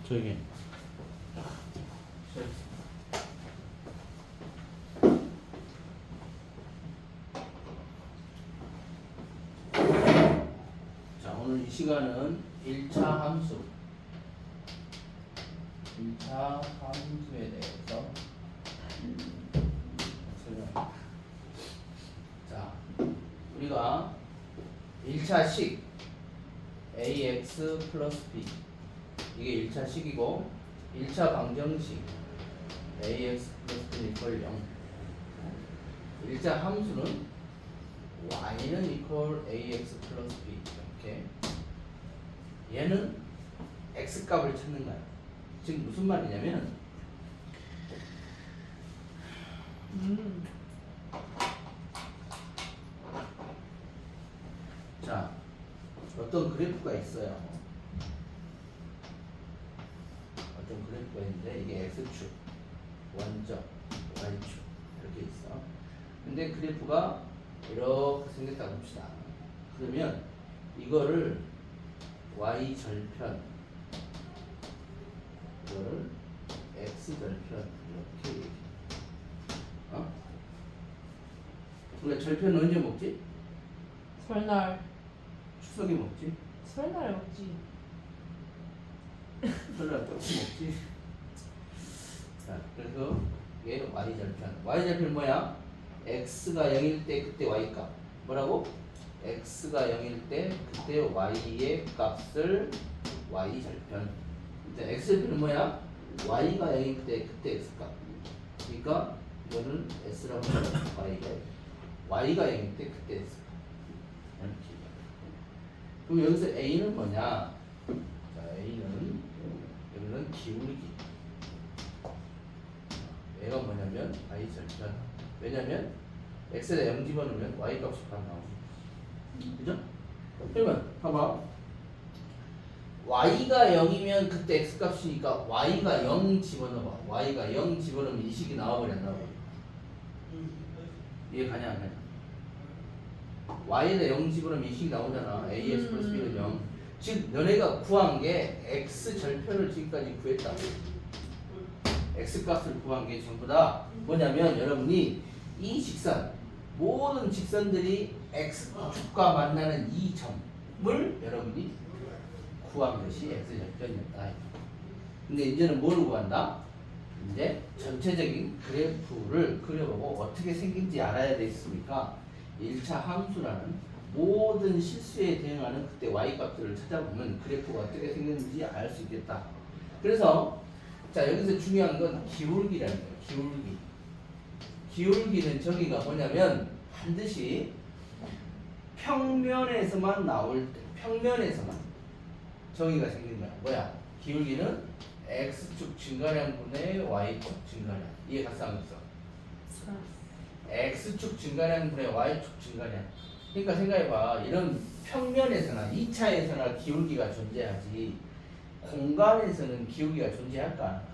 저기 자, 오늘 이 시간은 1차 함수 1차 함수에 대해서 설명합니다. 자, 우리가 1차식 ax 플러스 b 이게 1차식이고 1차 방정식 ax 플러스 b는 이퀄 0 1차 함수는 y는 이퀄 ax 플러스 b 이렇게 얘는 x 값을 찾는 거야. 지금 무슨 말이냐면 자, 어떤 그래프가 있어요. 어떤 그래프가 있는데 이게 x축, 원점, y축 이렇게 있어. 근데 그래프가 이렇게 생겼다 봅시다. 그러면 이거를 y절편, 이거를 x절편 이렇게 얘기해. 우리가 절편은 언제 먹지? 설날. 추석에 먹지? 설날에 먹지. 설날 똑같이 먹지? 자, 그래서 얘 y절편. y절편 뭐야? x가 0일 때 그때 y값. 뭐라고? x가 0일 때 그때 y의 값을 y절편. 이제 x절편은 뭐야? y가 0일 때 그때 x값. 그러니까 이거는 s라고 하면 y가 0일 때 그때 x값. 이렇게. 그럼 여기서 a는 뭐냐? 자, a는 여기는 기울기. 얘가 뭐냐면 y절편. 왜냐면 x에다 0 집어넣으면 y 값이 바로 나오죠. 그죠? 그러면 봐봐. y가 0이면 그때 x 값이니까 y가 0 집어넣어봐. y가 0 집어넣으면 이 식이 나와버려 안 나와버려? 이해 가냐 안 가냐? y에다 0 집어넣으면 이 식이 나오잖아. ax 플러스 b는 0. 즉 너네가 구한 게 x 절편을 지금까지 구했다. x 값을 구한 게 전부 다 뭐냐면 여러분이 이 직선 모든 직선들이 x축과 만나는 이 점을 여러분이 구한 것이 x절편이었다. 근데 이제는 뭘 구한다? 이제 전체적인 그래프를 그려보고 어떻게 생긴지 알아야 되겠습니까? 1차 함수라는 모든 실수에 대응하는 그때 y값들을 찾아보면 그래프가 어떻게 생겼는지 알 수 있겠다. 그래서 자, 여기서 중요한 건 기울기라는 거예요. 기울기. 기울기는 저기가 뭐냐면 반드시 평면에서만 나올 때, 평면에서만 저기가 생긴 거야. 뭐야? 기울기는 x축 증가량분의 y축 증가량. 이해 갔어 안 갔어? x축 증가량분의 y축 증가량. 그러니까 생각해봐. 이런 평면에서나 2차에서나 기울기가 존재하지 공간에서는 기울기가 존재할까 안 할까?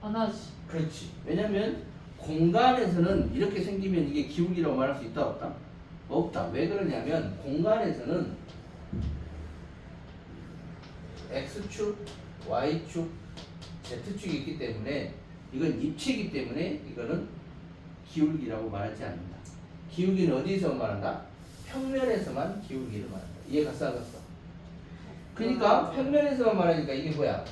안 하지. 그렇지. 왜냐면 공간에서는 이렇게 생기면 이게 기울기라고 말할 수 있다 없다? 없다. 왜 그러냐면 공간에서는 x축, y축, z축이 있기 때문에 이건 입체이기 때문에 이거는 기울기라고 말하지 않는다. 기울기는 어디서 말한다? 평면에서만 기울기를 말한다. 이해 갔어 안 갔어? 그러니까 평면에서만 말하니까 이게 뭐야?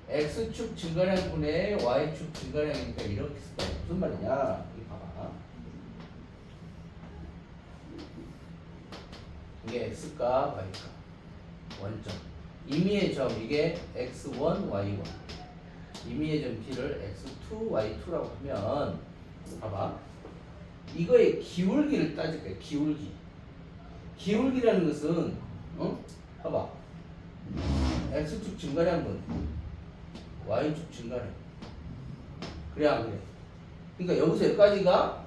x축 증가량분의 y축 증가량이니까 이렇게 쓸 거야. 무슨 말이냐? 여기 봐봐. 이게 x값, y값. 원점. 임의의 점 이게 x1, y1. 임의의 점 p를 x2, y2라고 하면 봐봐. 이거의 기울기를 따질 거야. 기울기. 기울기라는 것은 봐봐. x축 증가량분 y축 증가량. 그래 안 그래? 그러니까 여기서 여기까지가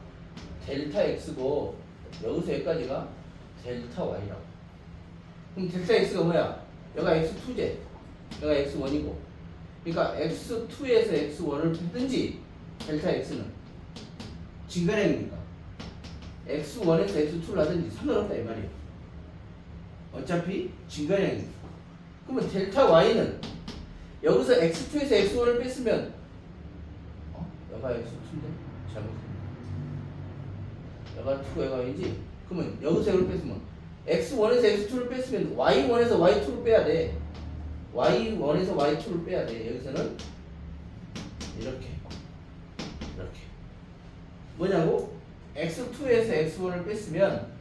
델타 x고 여기서 여기까지가 델타 y라고. 그럼 델타 x가 뭐야? 여기가 x2제. 여기가 x1이고. 그러니까 x2에서 x1을 뺐든지 델타 x는 증가량이니까 x1에서 x2를 하든지 상관없다 이 말이에요. 어차피 증가량이니까. 그러면 델타 y는 여기서 x2에서 x1을 뺐으면 여가 x2인데 잘못했네. 여가 2가 여가 이지. 그러면 여기서 이걸 뺐으면 x1에서 x2를 뺐으면 y1에서 y2를 빼야 돼. y1에서 y2를 빼야 돼. 여기서는 이렇게 뭐냐고? x2에서 x1을 뺐으면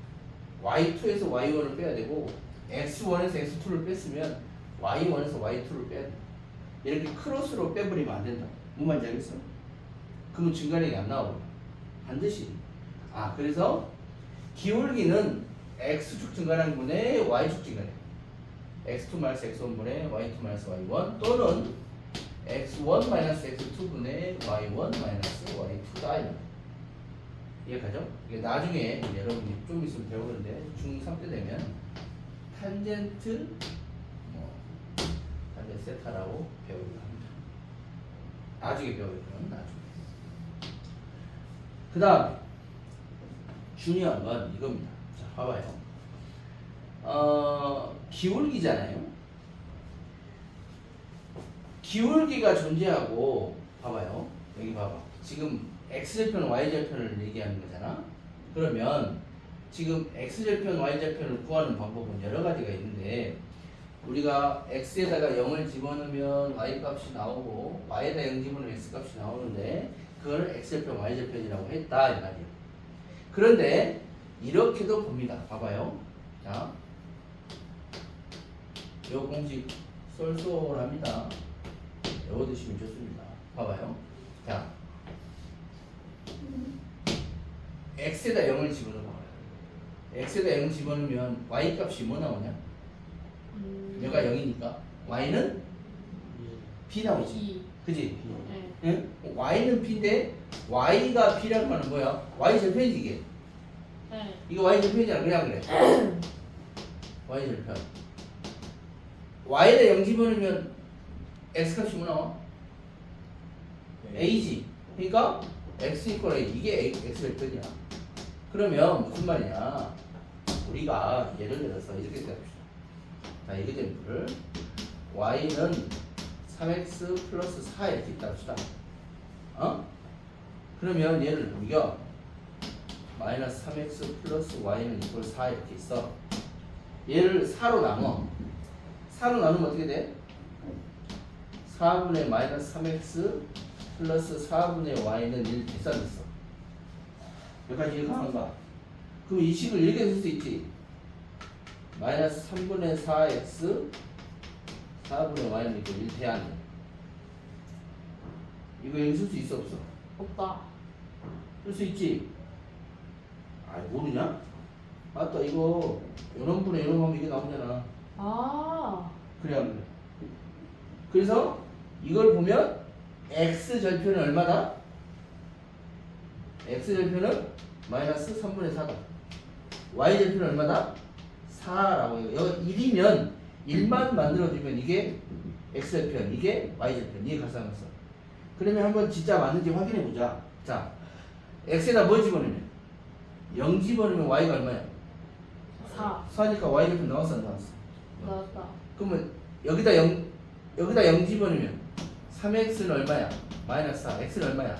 y2에서 y1을 빼야 되고 x1에서 x2를 뺐으면 y1에서 y2를 빼야 돼. 이렇게 크로스로 빼버리면 안 된다. 뭔 말인지 알겠어? 그러면 증가량이 안 나오고 반드시. 그래서 기울기는 x축 증가량분의 y축 증가량, x2 마이너스 x1분의 y2 마이너스 y1 또는 x1 마이너스 x2분의 y1 마이너스 y2다. 이해가죠? 이게 나중에 여러분이 좀 있으면 배우는데 중3 때 되면 탄젠트 탄젠트 세타라고 배우기도 합니다. 나중에 배우기는 나중에. 그 다음 중요한 건 이겁니다. 자, 봐봐요. 기울기잖아요. 기울기가 존재하고, 봐봐요. 여기 봐봐. 지금 x절편, y절편을 얘기하는 거잖아. 그러면 지금 x절편, y절편을 구하는 방법은 여러 가지가 있는데 우리가 x에다가 0을 집어넣으면 y 값이 나오고 y에다 0 집어넣으면 x 값이 나오는데 그걸 x절편, y절편이라고 했다 이 말이에요. 그런데 이렇게도 봅니다. 봐봐요. 자, 요 공식 쏠쏠합니다. 외워두시면 좋습니다. 봐봐요. 자, x에다 0을 집어넣어. x에다 0 집어넣으면 y 값이 뭐 나오냐? 얘가 0이니까 y는 b 나오지. B. 그지? 네. 응? y는 b인데 y가 b라는 말은 뭐야? y 절편이지 이게. 네. 이거 y 절편이잖아. 그냥 그래. y 절편. y에다 0 집어넣으면 x 값이 뭐 나와? a지. 그러니까 x 이퀄 a. 이게 x 절편이야. 그러면 무슨 말이냐? 우리가 예를 들어서 이렇게 생각합시다. 자, 이거 됨플을 y는 3x 플러스 4 이렇게 있다 합시다. 그러면 얘를 우리가 마이너스 3x 플러스 y는 이퀄 4 이렇게 있어. 얘를 4로 나눠. 4로 나누면 어떻게 돼? 4분의 마이너스 3x 플러스 4분의 y는 1 계산됐어. 여기까지 이해가 가는가? 그럼 이 식을 이렇게 쓸 수 있지. 마이너스 3분의 4x 4분의 y는 이거 1 대안. 이거 여기 쓸 수 있어 없어? 없다. 쓸 수 있지? 모르냐? 맞다, 이거 요런 분의 요런 하면 이게 나오잖아. 그래 안 그래? 그래서 이걸 보면 x 절편은 얼마다? x 절편은 마이너스 3분의 4다. y 절편은 얼마다? 4라고 해요. 여기 1이면 1만 만들어주면 이게 x 절편, 이게 y 절편. 이게 가상했어. 그러면 한번 진짜 맞는지 확인해 보자. 자, x에다 뭐 집어넣으면? 0 집어넣으면 y가 얼마야? 4. 4니까 y 절편 나왔어 안 나왔어? 나왔다. 그러면 여기다 0 집어넣으면 3x는 얼마야? 마이너스 4. x는 얼마야?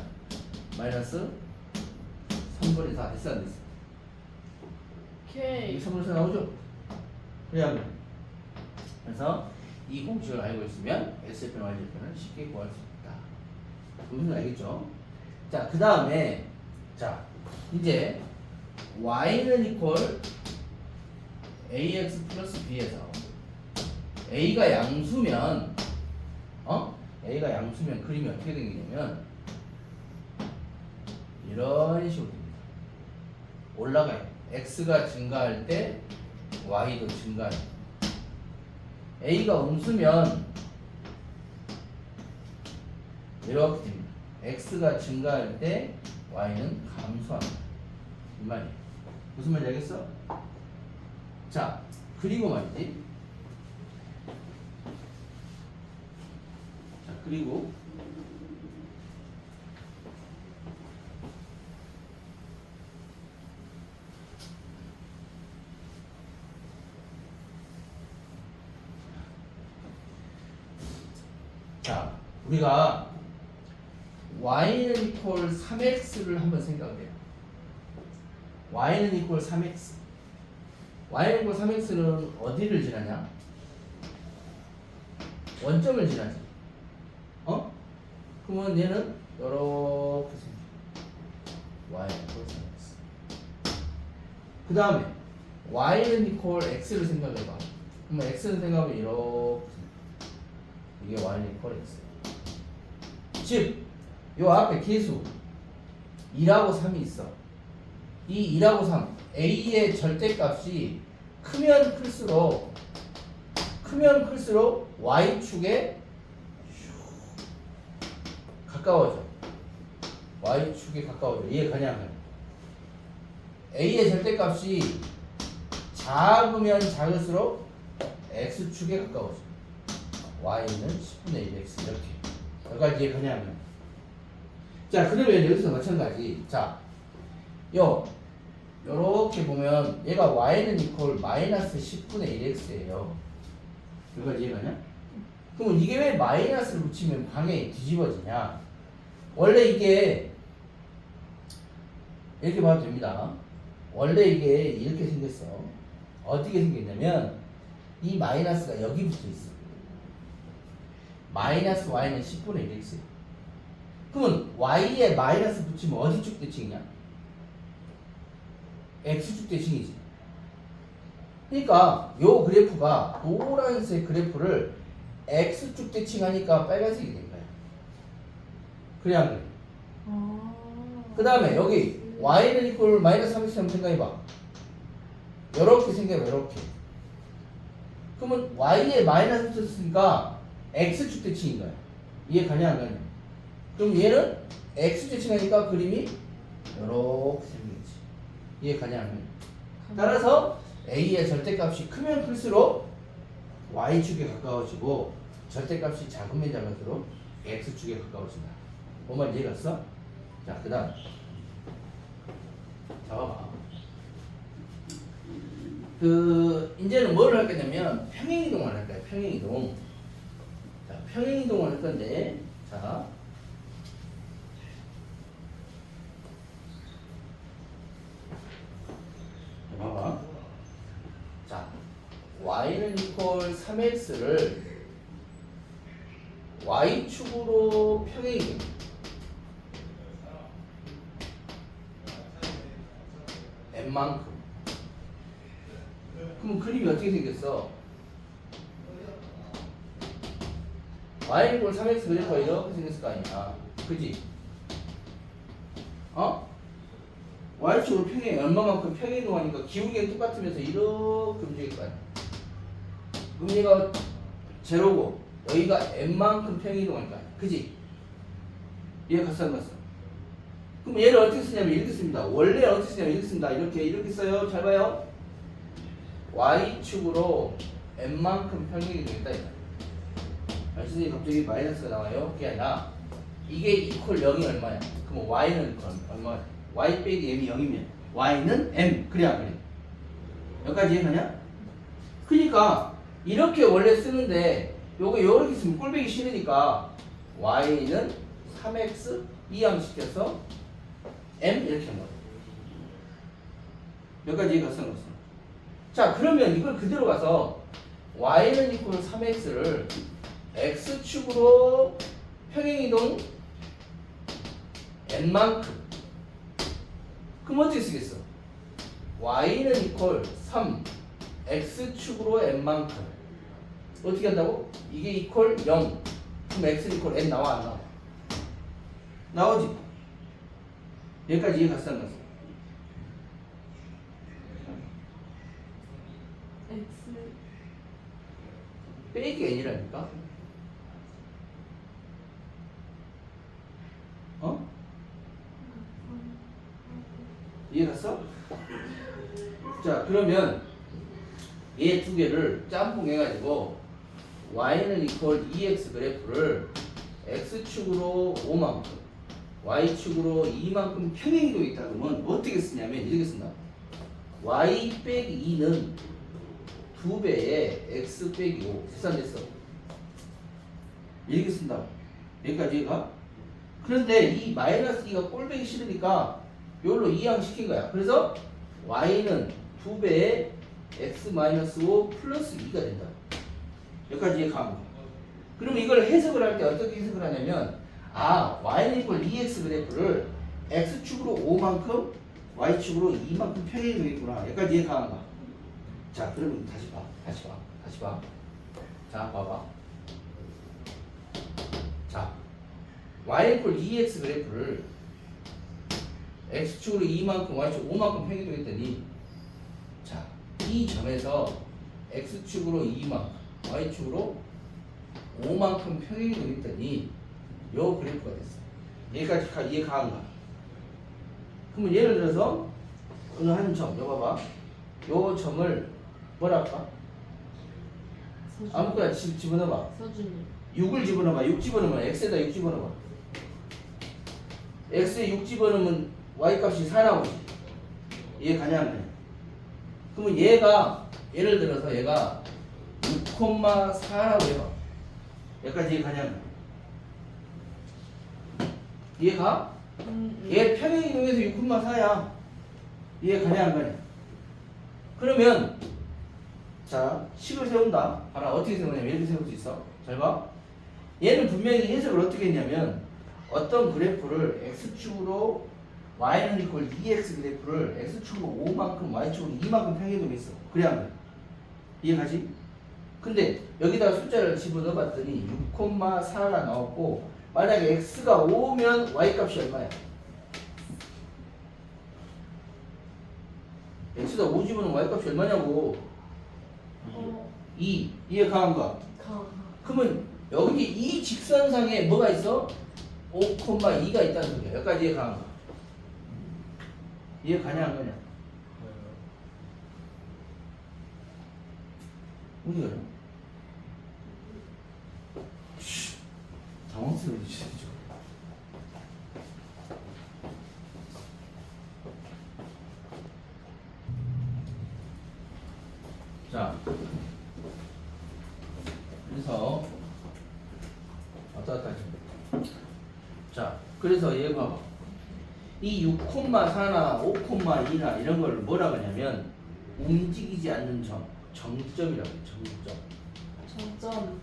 마이너스 3분의 4. 됐어 안 됐어? 오케이. 이 3분의 4 나오죠? 그래야 그래서 이 공식을 알고 있으면 x절편, y절편을 쉽게 구할 수 있다. 무슨 말 알겠죠? 자, 그 다음에 자 이제 y는 이퀄 ax 플러스 b에서 a가 양수면 a가 양수면 그림이 어떻게 생기냐면 이런 식으로 됩니다. 올라가요. x가 증가할 때 y도 증가해요. a가 음수면 이렇게 됩니다. x가 증가할 때 y는 감소합니다. 이 말이에요. 무슨 말인지 알겠어? 자, 그리고 말이지. 자, 그리고 자, 우리가 y는 이퀄 3x를 한번 생각을 해요. y는 이퀄 3x. y는 이퀄 3x는 어디를 지나냐? 원점을 지나지. 어? 그러면 얘는 이렇게 생겨. y는 이퀄 3x. 그 다음에 y는 이퀄 x를 생각해봐. 그러면 x는 생각하면 이렇게 생겨. 이게 y는 이퀄 x. 즉, 요 앞에 계수 2하고 3이 있어. 이 2하고 3, a의 절대값이 크면 클수록 y축에 가까워져. y축에 가까워져. 이해 가냐면 a의 절대값이 작으면 작을수록 x축에 가까워져. y는 10분의 1x 이렇게. 여기까지 이해 가냐면. 자, 그러면 여기서 마찬가지. 자, 요렇게 보면 얘가 y는 이퀄 마이너스 10분의 1x예요. 여기까지 이해가냐? 그러면 이게 왜 마이너스를 붙이면 방향이 뒤집어지냐? 원래 이게 이렇게 봐도 됩니다. 원래 이게 이렇게 생겼어. 어떻게 생겼냐면 이 마이너스가 여기 붙어 있어. 마이너스 y는 10분의 1x. 그러면 y에 마이너스 붙이면 어디 쪽 대칭이냐? x축 대칭이지. 그러니까 요 그래프가 노란색 그래프를 x축 대칭하니까 빨간색이 된 거야. 그래 안 그래? 그 다음에 여기 y는 이퀄 마이너스 3x 한번 생각해봐. 요렇게 생각해봐. 요렇게. 그러면 y에 마이너스 붙였으니까 x축 대칭인 거야. 이해 가냐 안 가냐? 그럼 얘는 x 대칭하니까 그림이 요렇게 생기겠지. 이해 가냐 안 가냐? 따라서 a의 절대값이 크면 클수록 y축에 가까워지고 절대값이 작으면 작을수록 x축에 가까워진다. 뭔 말인지 이해갔어? 자, 그 다음 잡아봐. 이제는 뭘 할 거냐면 평행이동을 할 거야. 평행이동. 자, 평행이동을 할 건데, 자, 봐봐. 자, y는 이퀄 3x를 y축으로 평행이동. n만큼. 그럼 그림이 어떻게 생겼어? y는 이퀄 3x 그래프가 이렇게 생겼을 거 아니야. 그지? 어? y축으로 평행, 얼마만큼 평행이동하니까 기울기는 똑같으면서 이렇게 움직일 거 아니야. 그럼 얘가 제로고 여기가 n만큼 평행이동할 거 아니야. 그지? 얘가 갔어 안 갔어? 그럼 얘를 어떻게 쓰냐면 이렇게 씁니다. 원래 어떻게 쓰냐면 이렇게 씁니다. 이렇게 써요. 잘 봐요. y축으로 n만큼 평행이동했다 이거야. 선생님 갑자기 마이너스가 나와요? 그게 아니라 이게 이퀄 0이 얼마야? 그럼 y는 얼마야? y 빼기 m이 0이면 y는 m. 그래 안 그래? 여기까지 이해가냐? 그러니까 이렇게 원래 쓰는데 요거 요렇게 쓰면 꼴배기 싫으니까 y는 3x 이항시켜서 m 이렇게 한 거야. 여기까지 이해갔어? 안 갔어? 자, 그러면 이걸 그대로 가서 y는 이퀄 3x를 x축으로 평행이동 n만큼. 그럼 어떻게 쓰겠어? y는 이퀄 3 x축으로 n만큼. 어떻게 한다고? 이게 이퀄 0. 그럼 x 이퀄 n 나와 안 나와? 나오지? 여기까지 이해 갔어 안 갔어? X 빼기 n이라니까? 어? 이해 갔어? 자, 그러면 얘 두 개를 짬뽕 해가지고 y는 이퀄 2x 그래프를 x축으로 5만큼 y축으로 2만큼 평행이동이 있다 그러면 어떻게 쓰냐면 이렇게 쓴다. y 빼기 2는 2배의 x 빼기 5 계산됐어. 이렇게 쓴다고. 여기까지 얘가. 그런데 이 마이너스 2가 꼴보기 싫으니까 이걸로 이항시킨 거야. 그래서 y는 2배의 x-5 플러스 2가 된다. 여기까지 이해가 간 거야. 그럼 이걸 해석을 할 때 어떻게 해석을 하냐면 y는 이퀄 2x 그래프를 x축으로 5만큼 y축으로 2만큼 평행이 되겠구나. 여기까지 이해가 간 거야. 자, 그러면 다시 봐. 자, 봐봐. 자, y 이퀄 2x 그래프를 x축으로 2만큼 y축 5만큼 평행이 되겠더니 자, 이 점에서 x축으로 2만큼 y축으로 5만큼 평행이 되겠더니 요 그래프가 됐어. 여기까지 이해 가는 거야. 그러면 예를 들어서 어느 한 점, 요 봐봐. 요 점을 뭐라 할까? 아무거나 집어넣어봐. 서준이. 6을 집어넣어봐. 6 집어넣으면 x에다 6 집어넣어봐. x에 6 집어넣으면 y 값이 4 나오지. 이해 가냐 안 가냐? 그러면 얘가 예를 들어서 얘가 6,4라고 해봐. 여기까지 이해 가냐 안 가냐? 이해가? 얘 평행 이동에서 6,4야. 이해 가냐 안 가냐? 그러면 자, 식을 세운다. 봐라. 어떻게 세우냐면 이렇게 세울 수 있어. 잘 봐. 얘는 분명히 해석을 어떻게 했냐면 어떤 그래프를 x축으로 y는 이퀄 2x 그래프를 x축으로 5만큼 y축으로 2만큼 평행이동에 있어. 그래야 안 돼. 이해가지? 근데 여기다가 숫자를 집어넣어 봤더니 6,4가 나왔고 만약에 x가 5면 y 값이 얼마야? x가 5 집어넣으면 y 값이 얼마냐고. 2. 이해 가는가? 그러면 여기 이 직선상에 뭐가 있어? 5,2가 있다는 소리야. 여기까지 이해 가는가? 이해 가냐 안 가냐? 어디 가냐? 당황스러워지죠. 자, 그래서 왔다 갔다 하죠. 자, 그래서 얘 봐봐. 이 6,4나 5,2나 이런 걸 뭐라 그러냐면 움직이지 않는 점, 정점이라고 해. 정점. 정점.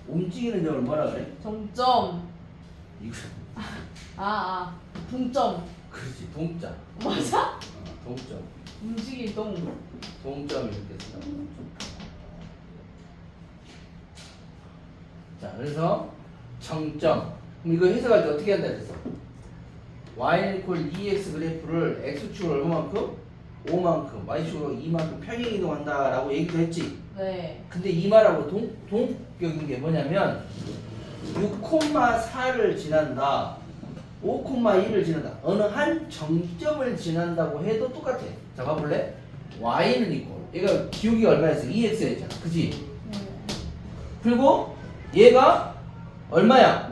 움직이는 점을 뭐라 그래? 정점. 이거 동점. 그렇지, 동점. 맞아? 동점. 움직일 동. 동점 이렇게 쓴다고. 자, 그래서 정점. 그럼 이거 해석할 때 어떻게 한다 그랬어? y 이퀄 2x 그래프를 x축으로 얼마만큼? 5만큼, y축으로 2만큼 평행 이동한다 라고 얘기도 했지. 네. 근데 이 말하고 동격인 게 뭐냐면 6,4를 지난다, 5,2를 지난다, 어느 한 정점을 지난다고 해도 똑같아. 자, 봐볼래? y는 이퀄, 얘가 기울기가 얼마였어? 2x였잖아, 그치? 그리고 얘가 얼마야?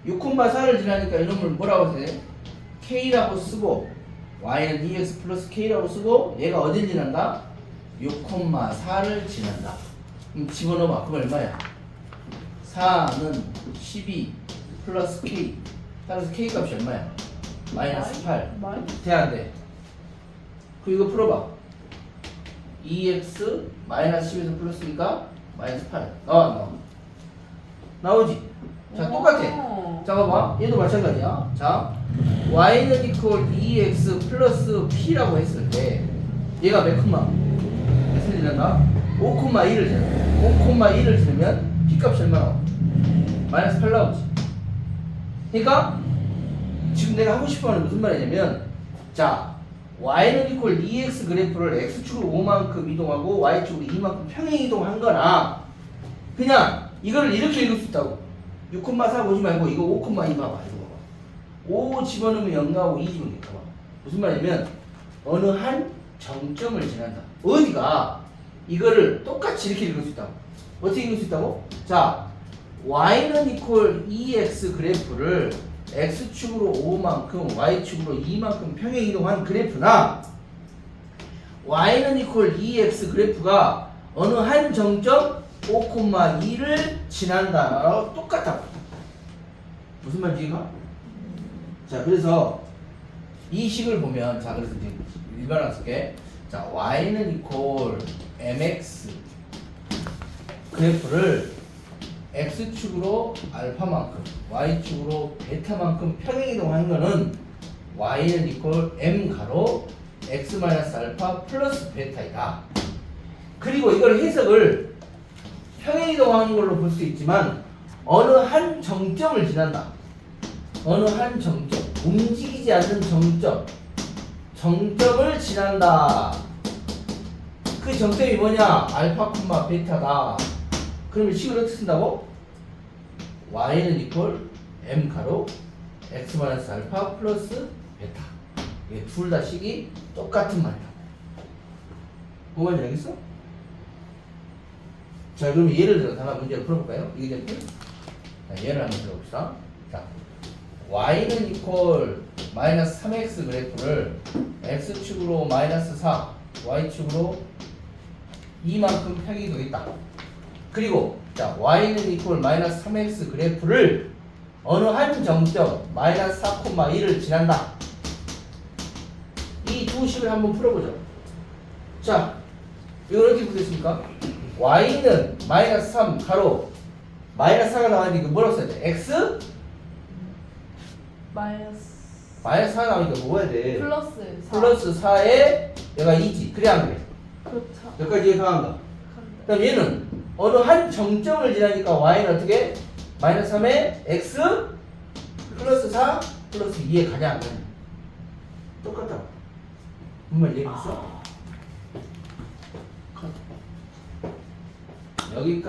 6,4를 지나니까 이놈을 뭐라고 해? k라고 쓰고 y는 2x 플러스 k라고 쓰고 얘가 어딜 지난다? 6,4를 지난다. 그럼 집어넣어봐. 그럼 얼마야? 4는 12 플러스 k. 따라서 k 값이 얼마야? 마이너스 8. 돼 안 돼? 그럼 이거 풀어봐. 2x 마이너스 10에서 플러스니까 마이너스 8. 나와. 나오지? 자, 똑같아. 자, 봐봐. 얘도 마찬가지야. 자, y는 이퀄 2x 플러스 p라고 했을 때 얘가 몇 콤마? 몇을 지났나? 5,1을 지났다. 5,1을 지르면 p 값이 얼마 나와? 마이너스 8 나오지. 그러니까 지금 내가 하고 싶어 하는 무슨 말이냐면 자, y는 이퀄 2x 그래프를 x축으로 5만큼 이동하고 y축으로 2만큼 평행 이동한 거나 그냥 이거를 이렇게 읽을 수 있다고. 6,4 보지 말고 이거 5,2 봐봐. 이거 봐봐. 5 집어넣으면 0 나오고 2 집어넣으면 0 나와. 무슨 말이냐면 어느 한 정점을 지난다. 어디가? 이거를 똑같이 이렇게 읽을 수 있다고. 어떻게 읽을 수 있다고? 자, y는 이퀄 2x 그래프를 x축으로 5만큼 y축으로 2만큼 평행 이동한 그래프나 y는 이퀄 2x 그래프가 어느 한 정점 5,2를 지난다. 똑같다. 무슨 말인지 이해가? 자, 그래서 이 식을 보면, 자, 그래서 이제 일반화 쓸게. 자, y는 equal mx 그래프를 x축으로 알파만큼, y축으로 베타만큼 평행이동하는 거는 y는 equal m 가로 x 마이너스 알파 플러스 베타이다. 그리고 이걸 해석을 평행이동하는 걸로 볼 수 있지만 어느 한 정점을 지난다. 어느 한 정점, 움직이지 않는 정점을 지난다. 그 정점이 뭐냐? 알파, 베타다. 그러면 식을 어떻게 쓴다고? y는 equal m 가로 x 마이너스 알파 플러스 베타. 이게 둘 다 식이 똑같은 말이다. 뭐가 알겠어? 자, 그럼 예를 들어 하나 문제를 풀어볼까요? 이게 자, 예를 한번 들어봅시다. 자, y는 equal 마이너스 3x 그래프를 x축으로 마이너스 4, y축으로 2만큼 평행이동했다. 그리고 자, y는 equal 마이너스 3x 그래프를 어느 한 정점 마이너스 4,1을 지난다. 이 두 식을 한번 풀어보죠. 자, 이걸 어떻게 풀겠습니까? y는 마이너스 3 가로 마이너스 4가 나왔으니까 뭐라고 써야 돼? x? 마이너스 마이너스 4가 나오니까 뭐 해야 돼? 플러스 4. 플러스 4에 얘가 2지. 그래 안 그래? 그렇죠. 여기까지 이해가는가? 그럼 얘는 어느 한 정점을 지나니까 y는 어떻게? 마이너스 3에 x 플러스 4 플러스 2에 가냐 안 가냐? 똑같다. 정말 이해했어? 여기까지.